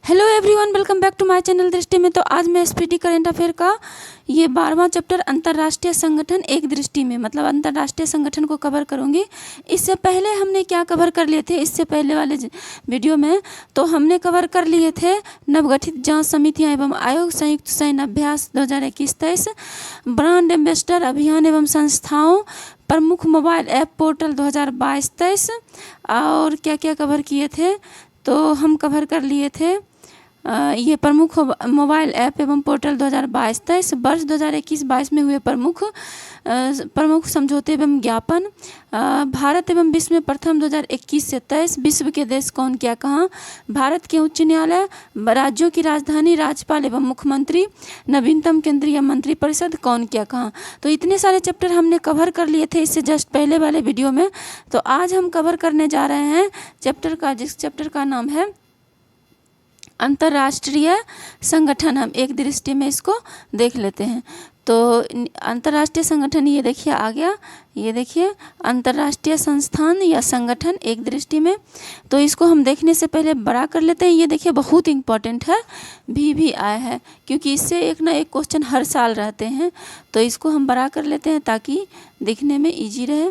Hello everyone, welcome back to my channel Drishti में। तो आज मैं एसपीटी करंट अफेयर का ये 12वां चैप्टर अंतर्राष्ट्रीय संगठन एक दृष्टि में मतलब अंतर्राष्ट्रीय संगठन को कवर करूंगी। इससे पहले हमने क्या कवर कर लिए थे, इससे पहले वाले वीडियो में तो हमने कवर कर लिए थे नवगठित जांच समितियां एवं आयोग, संयुक्त सैन्य अभ्यास 2021-23, ब्रांड एम्बेसडर अभियान एवं संस्थाओं, प्रमुख मोबाइल ऐप पोर्टल 2022-23 और क्या क्या कवर किए थे। तो हम कवर कर लिए थे ये प्रमुख मोबाइल ऐप एवं पोर्टल 2022-23, वर्ष 2021-22 में हुए प्रमुख समझौते एवं ज्ञापन, भारत एवं विश्व में प्रथम 2021 से 23, विश्व के देश कौन क्या कहाँ, भारत के उच्च न्यायालय, राज्यों की राजधानी, राज्यपाल एवं मुख्यमंत्री, नवीनतम केंद्रीय मंत्रिपरिषद कौन क्या कहाँ। तो इतने सारे चैप्टर हमने कवर कर लिए थे इससे जस्ट पहले वाले वीडियो में। तो आज हम कवर करने जा रहे हैं जिस चैप्टर का नाम है अंतर्राष्ट्रीय संगठन। हम एक दृष्टि में इसको देख लेते हैं। तो अंतर्राष्ट्रीय संगठन ये देखिए आ गया, ये देखिए अंतर्राष्ट्रीय संस्थान या संगठन एक दृष्टि में। तो इसको हम देखने से पहले बड़ा कर लेते हैं। ये देखिए बहुत इम्पॉर्टेंट है, भी आया है क्योंकि इससे एक ना एक क्वेश्चन हर साल रहते हैं। तो इसको हम बड़ा कर लेते हैं ताकि दिखने में ईजी रहे।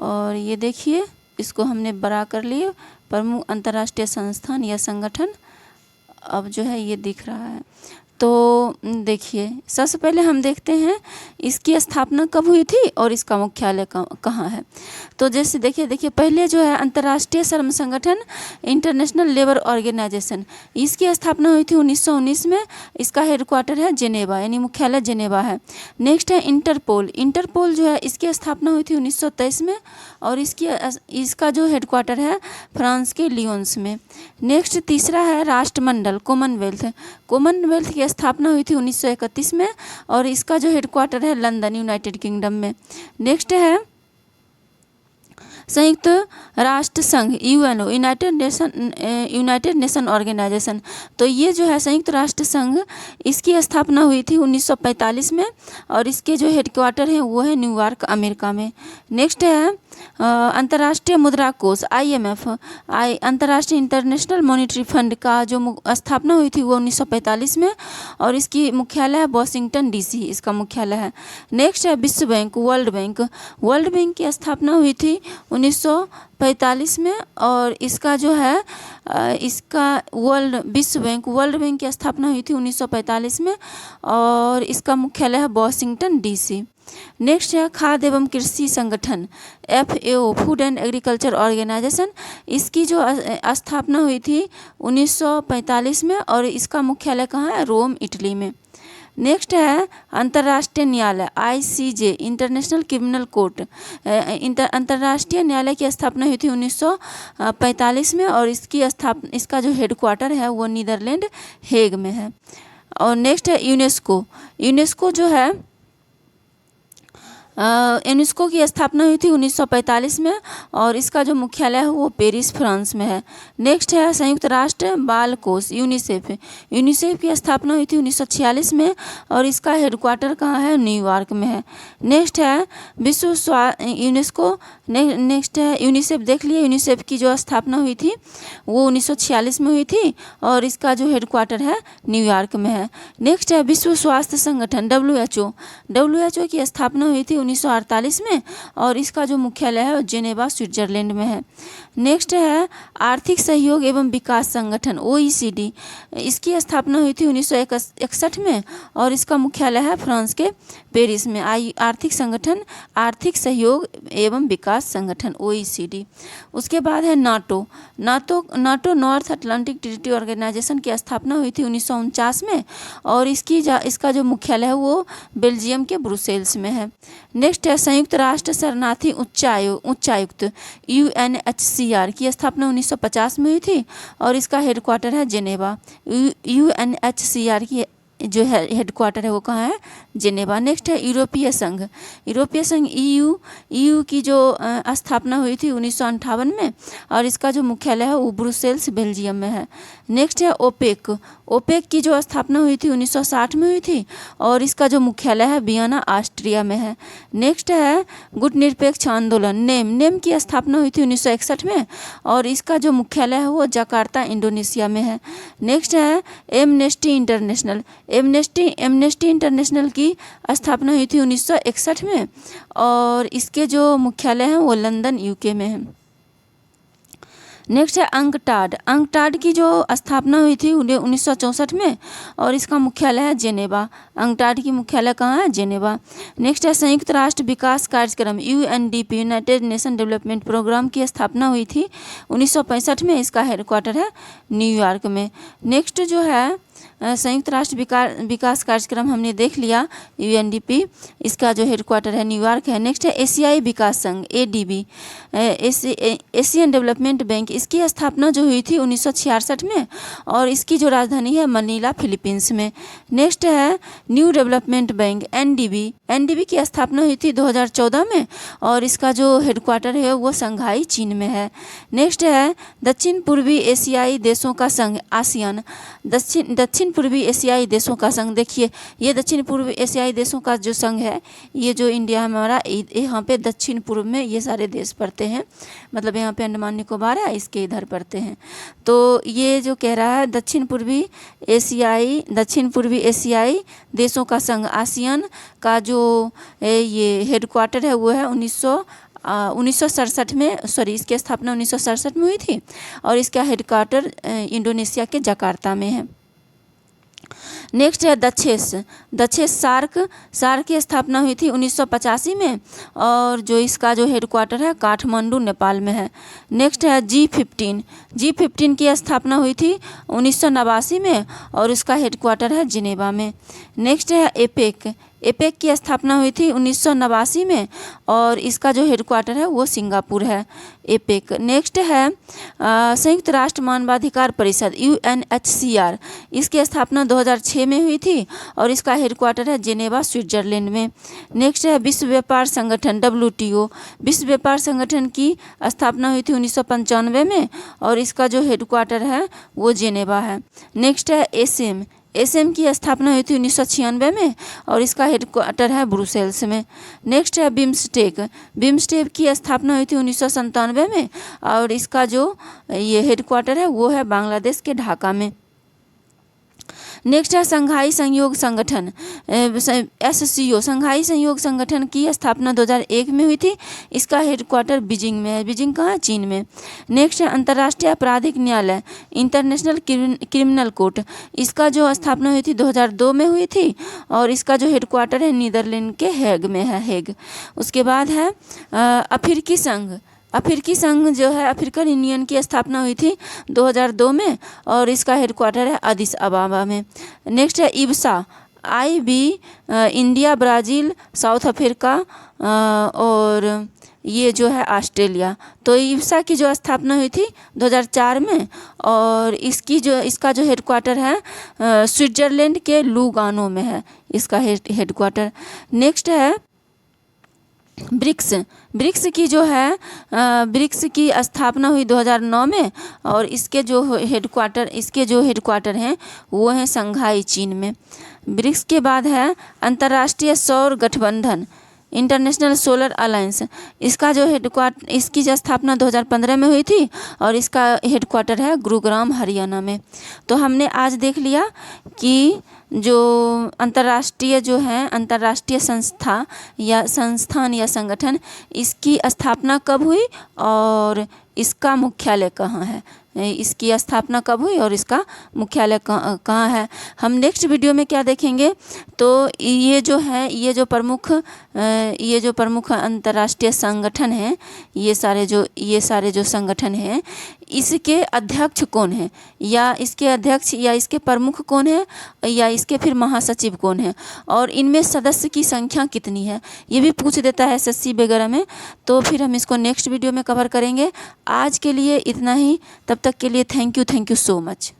और ये देखिए इसको हमने बड़ा कर लिए, प्रमुख अंतर्राष्ट्रीय संस्थान या संगठन अब जो है ये दिख रहा है। तो देखिए सबसे पहले हम देखते हैं इसकी स्थापना कब हुई थी और इसका मुख्यालय कहाँ है। तो जैसे देखिए पहले जो है अंतर्राष्ट्रीय श्रम संगठन इंटरनेशनल लेबर ऑर्गेनाइजेशन, इसकी स्थापना हुई थी 1919 में। इसका हेडक्वार्टर है जेनेवा यानी मुख्यालय जेनेवा है। नेक्स्ट है इंटरपोल जो है इसकी स्थापना हुई थी 1923 में और इसका जो हेडक्वार्टर है फ्रांस के लियोन्स में। नेक्स्ट तीसरा है राष्ट्रमंडल कॉमनवेल्थ की स्थापना हुई थी 1931 में और इसका जो हेडक्वार्टर है लंदन यूनाइटेड किंगडम में। नेक्स्ट है संयुक्त राष्ट्र संघ यूएनओ यूनाइटेड नेशन ऑर्गेनाइजेशन। तो ये जो है संयुक्त राष्ट्र संघ इसकी स्थापना हुई थी 1945 में और इसके जो हेडक्वार्टर हैं वो है न्यूयॉर्क अमेरिका में। नेक्स्ट है अंतर्राष्ट्रीय मुद्रा कोष IMF अंतर्राष्ट्रीय इंटरनेशनल मॉनिटरी फंड का जो स्थापना हुई थी वो 1945 में और इसकी मुख्यालय है वॉशिंगटन DC, इसका मुख्यालय है। नेक्स्ट है विश्व बैंक वर्ल्ड बैंक की स्थापना हुई थी 1945 में और इसका जो है इसका विश्व बैंक वर्ल्ड बैंक की स्थापना हुई थी 1945 में और इसका मुख्यालय है वॉशिंगटन DC। नेक्स्ट है खाद्य एवं कृषि संगठन FAO Food and Agriculture Organisation, इसकी जो स्थापना हुई थी 1945 में और इसका मुख्यालय कहाँ है रोम इटली में। नेक्स्ट है अंतर्राष्ट्रीय न्यायालय ICJ इंटरनेशनल क्रिमिनल कोर्ट, अंतर्राष्ट्रीय न्यायालय की स्थापना हुई थी 1945 में और इसका जो हेडक्वार्टर है वो नीदरलैंड हेग में है। और नेक्स्ट है यूनेस्को जो है यूनेस्को की स्थापना हुई थी 1945 में और इसका जो मुख्यालय है वो पेरिस फ्रांस में है। नेक्स्ट है संयुक्त राष्ट्र बाल कोष यूनिसेफ की स्थापना हुई थी 1946 में और इसका हेडक्वार्टर कहाँ है न्यूयॉर्क में है। नेक्स्ट है नेक्स्ट है यूनिसेफ, देख लिए यूनिसेफ की जो स्थापना हुई थी वो 1946 में हुई थी और इसका जो हेडक्वार्टर है न्यूयॉर्क में है। नेक्स्ट है विश्व स्वास्थ्य संगठन WHO की स्थापना हुई थी 1948 में और इसका जो मुख्यालय है जेनेवा स्विट्जरलैंड में है। नेक्स्ट है आर्थिक सहयोग एवं विकास संगठन OECD, इसकी स्थापना हुई थी 1961 में और इसका मुख्यालय है फ्रांस के पेरिस में। आर्थिक सहयोग एवं विकास संगठन OECD। उसके बाद है NATO North Atlantic Treaty Organisation की स्थापना हुई थी 1949 में और इसका जो मुख्यालय है वो बेल्जियम के ब्रुसेल्स में है। नेक्स्ट है संयुक्त राष्ट्र शरणार्थी उच्चायुक्त UNHCR की स्थापना 1950 में हुई थी और इसका हेडक्वार्टर है जेनेवा। UNHCR की जो है हेडक्वार्टर है वो कहाँ है, जेनेवा। नेक्स्ट है यूरोपीय संघ। यूरोपीय संघ ईयू की जो स्थापना हुई थी 1958 में, और इसका जो मुख्यालय है वो ब्रुसेल्स बेल्जियम में है। नेक्स्ट है ओपेक। ओपेक की जो स्थापना हुई थी 1960 में हुई थी, और इसका जो मुख्यालय है वियना ऑस्ट्रिया में है। नेक्स्ट है गुटनिरपेक्ष आंदोलन। नेम की स्थापना हुई थी 1961 में, और इसका जो मुख्यालय है वो जकार्ता इंडोनेशिया में है। नेक्स्ट है एमनेस्टी इंटरनेशनल। एमनेस्टी इंटरनेशनल की स्थापना हुई थी 1961 में, और इसके जो मुख्यालय हैं वो लंदन यूके में है। नेक्स्ट है अंकटाड। अंकटाड की जो स्थापना हुई थी 1964 में, और इसका मुख्यालय है जेनेवा। अंकटाड की मुख्यालय कहाँ है, जेनेवा। नेक्स्ट है संयुक्त राष्ट्र विकास कार्यक्रम UNDP, United Nation Development Programme की स्थापना हुई थी 1965 में, इसका हेडक्वार्टर है न्यूयॉर्क में। नेक्स्ट जो है संयुक्त राष्ट्र विकास कार्यक्रम हमने देख लिया यूएनडीपी, इसका जो हेडक्वार्टर है न्यूयॉर्क है। नेक्स्ट है एशियाई विकास संघ एडीबी, एशियन डेवलपमेंट बैंक, इसकी स्थापना जो हुई थी 1966 में, और इसकी जो राजधानी है मनीला फिलीपींस में। नेक्स्ट है न्यू डेवलपमेंट बैंक एनडीबी की स्थापना हुई थी 2014 में, और इसका जो हेडक्वार्टर है वो शंघाई चीन में है। नेक्स्ट है दक्षिण पूर्वी एशियाई देशों का संघ आसियान। दक्षिण पूर्वी एशियाई देशों का संघ, देखिए ये दक्षिण पूर्व एशियाई देशों का जो संघ है, ये जो इंडिया हमारा, यहाँ पे दक्षिण पूर्व में ये सारे देश पड़ते हैं, मतलब यहाँ पे अंडमान निकोबार है, इसके इधर पड़ते हैं। तो ये जो कह रहा है दक्षिण पूर्वी एशियाई देशों का संघ आसियान का जो ये हेडक्वार्टर है वो है 1967 में, इसकी स्थापना 1967 में हुई थी, और इसका हेडक्वार्टर इंडोनेशिया के जकार्ता में है। नेक्स्ट है दक्षेस सार्क की स्थापना हुई थी 1985 में, और जो इसका जो हेडक्वार्टर है काठमांडू नेपाल में है। नेक्स्ट है G15 की स्थापना हुई थी 1989 में, और इसका हेडक्वार्टर है जिनेवा में। नेक्स्ट है एपेक की स्थापना हुई थी 1989 में, और इसका जो हेडक्वार्टर है वो सिंगापुर है, एपेक। नेक्स्ट है संयुक्त राष्ट्र मानवाधिकार परिषद UNHCR, इसकी स्थापना 2006 में हुई थी, और इसका हेडक्वार्टर है जेनेवा स्विट्जरलैंड में। नेक्स्ट है विश्व व्यापार संगठन WTO। विश्व व्यापार संगठन की स्थापना हुई थी 1995 में, और इसका जो हेडक्वार्टर है वो जेनेवा है। नेक्स्ट है एसएम की स्थापना हुई थी 1996 में, और इसका हेडक्वार्टर है ब्रुसेल्स में। नेक्स्ट है बिम्स्टेक की स्थापना हुई थी 1997 में, और इसका जो ये हेडक्वार्टर है वो है बांग्लादेश के ढाका में। नेक्स्ट है शंघाई सहयोग संगठन SCO। शंघाई सहयोग संगठन की स्थापना 2001 में हुई थी, इसका हेडक्वार्टर बीजिंग में है। बीजिंग कहाँ है, चीन में। नेक्स्ट है अंतर्राष्ट्रीय आपराधिक न्यायालय इंटरनेशनल क्रिमिनल कोर्ट, इसका जो स्थापना हुई थी 2002 में हुई थी, और इसका जो हेडक्वार्टर है नीदरलैंड के हेग में है, हेग। उसके बाद है अफ्रीकी संघ जो है अफ्रीकन यूनियन की स्थापना हुई थी 2002 में, और इसका हेडक्वार्टर है अदिस अबाबा में। नेक्स्ट है IBSA IB, India, Brazil, south Africa और ये जो है ऑस्ट्रेलिया। तो IBSA की जो स्थापना हुई थी 2004 में, और इसका जो हेडक्वार्टर है स्विट्जरलैंड के लुगानो में है, इसका हेडक्वार्टर। नेक्स्ट है ब्रिक्स की स्थापना हुई 2009 में, और इसके जो हेडक्वार्टर हैं वो हैं शंघाई चीन में। ब्रिक्स के बाद है अंतर्राष्ट्रीय सौर गठबंधन इंटरनेशनल सोलर अलायंस, इसकी जो स्थापना 2015 में हुई थी, और इसका हेडक्वार्टर है गुरुग्राम हरियाणा में। तो हमने आज देख लिया कि जो अंतर्राष्ट्रीय संस्थान या संगठन, इसकी स्थापना कब हुई और इसका मुख्यालय कहाँ है, इसकी स्थापना कब हुई और इसका मुख्यालय कहाँ है। हम नेक्स्ट वीडियो में क्या देखेंगे, तो ये जो प्रमुख अंतर्राष्ट्रीय संगठन हैं, ये सारे जो संगठन हैं, इसके अध्यक्ष कौन हैं, या इसके अध्यक्ष या इसके प्रमुख कौन है, या इसके फिर महासचिव कौन है, और इनमें सदस्य की संख्या कितनी है, ये भी पूछ देता है SSC वगैरह में। तो फिर हम इसको नेक्स्ट वीडियो में कवर करेंगे। आज के लिए इतना ही, तब तक के लिए थैंक यू सो मच।